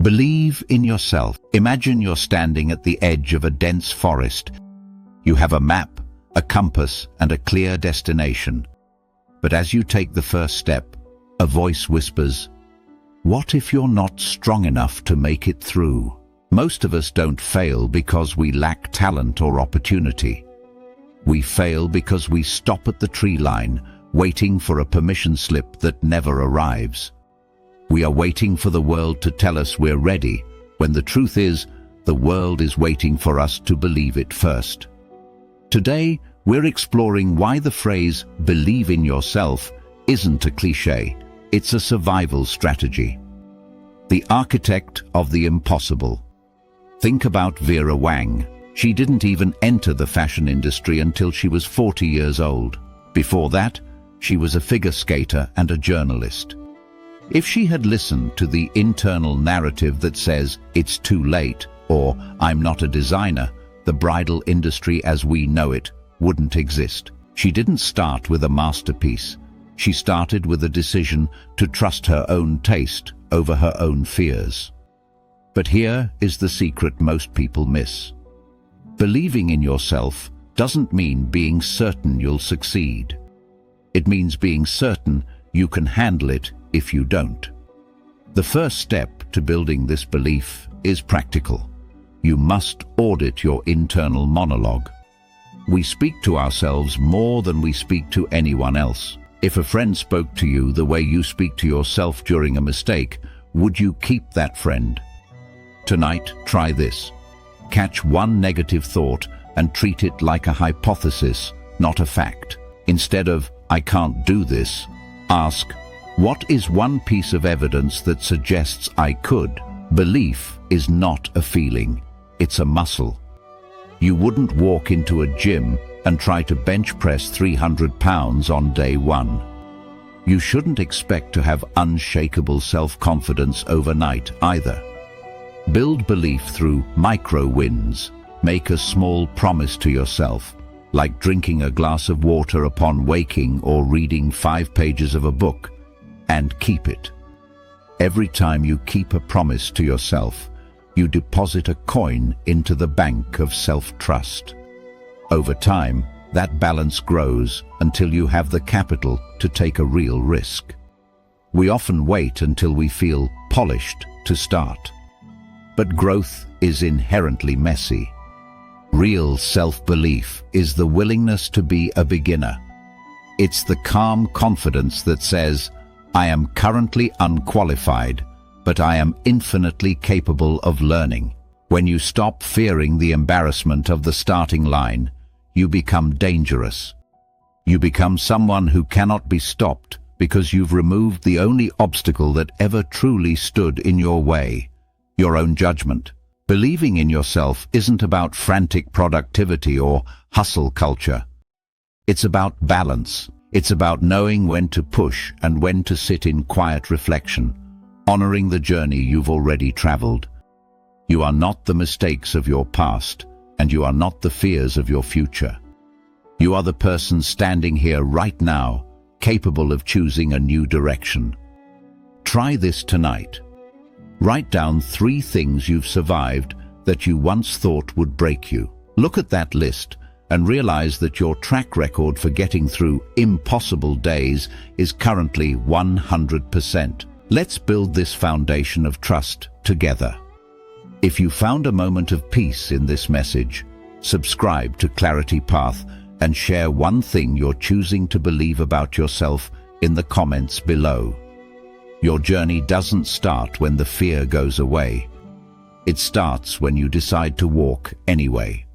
Believe in yourself. Imagine you're standing at the edge of a dense forest. You have a map, a compass, and a clear destination. But as you take the first step, a voice whispers, "What if you're not strong enough to make it through?" Most of us don't fail because we lack talent or opportunity. We fail because we stop at the tree line, waiting for a permission slip that never arrives. We are waiting for the world to tell us we're ready, when the truth is, the world is waiting for us to believe it first. Today, we're exploring why the phrase "believe in yourself" isn't a cliché, it's a survival strategy. The architect of the impossible. Think about Vera Wang. She didn't even enter the fashion industry until she was 40 years old. Before that, she was a figure skater and a journalist. If she had listened to the internal narrative that says, "It's too late," or "I'm not a designer," the bridal industry as we know it wouldn't exist. She didn't start with a masterpiece. She started with a decision to trust her own taste over her own fears. But here is the secret most people miss. Believing in yourself doesn't mean being certain you'll succeed. It means being certain you can handle it if you don't. The first step to building this belief is practical. You must audit your internal monologue. We speak to ourselves more than we speak to anyone else. If a friend spoke to you the way you speak to yourself during a mistake, would you keep that friend? Tonight, try this. Catch one negative thought and treat it like a hypothesis, not a fact. Instead of, "I can't do this," ask, "What is one piece of evidence that suggests I could?" Belief is not a feeling, it's a muscle. You wouldn't walk into a gym and try to bench press 300 pounds on day one. You shouldn't expect to have unshakable self-confidence overnight either. Build belief through micro wins. Make a small promise to yourself, like drinking a glass of water upon waking or reading 5 pages of a book, and keep it. Every time you keep a promise to yourself, you deposit a coin into the bank of self-trust. Over time, that balance grows until you have the capital to take a real risk. We often wait until we feel polished to start. But growth is inherently messy. Real self-belief is the willingness to be a beginner. It's the calm confidence that says, "I am currently unqualified, but I am infinitely capable of learning." When you stop fearing the embarrassment of the starting line, you become dangerous. You become someone who cannot be stopped because you've removed the only obstacle that ever truly stood in your way: your own judgment. Believing in yourself isn't about frantic productivity or hustle culture. It's about balance. It's about knowing when to push and when to sit in quiet reflection, honoring the journey you've already traveled. You are not the mistakes of your past, and you are not the fears of your future. You are the person standing here right now, capable of choosing a new direction. Try this tonight. Write down 3 things you've survived that you once thought would break you. Look at that list and realize that your track record for getting through impossible days is currently 100%. Let's build this foundation of trust together. If you found a moment of peace in this message, subscribe to Clarity Path and share one thing you're choosing to believe about yourself in the comments below. Your journey doesn't start when the fear goes away. It starts when you decide to walk anyway.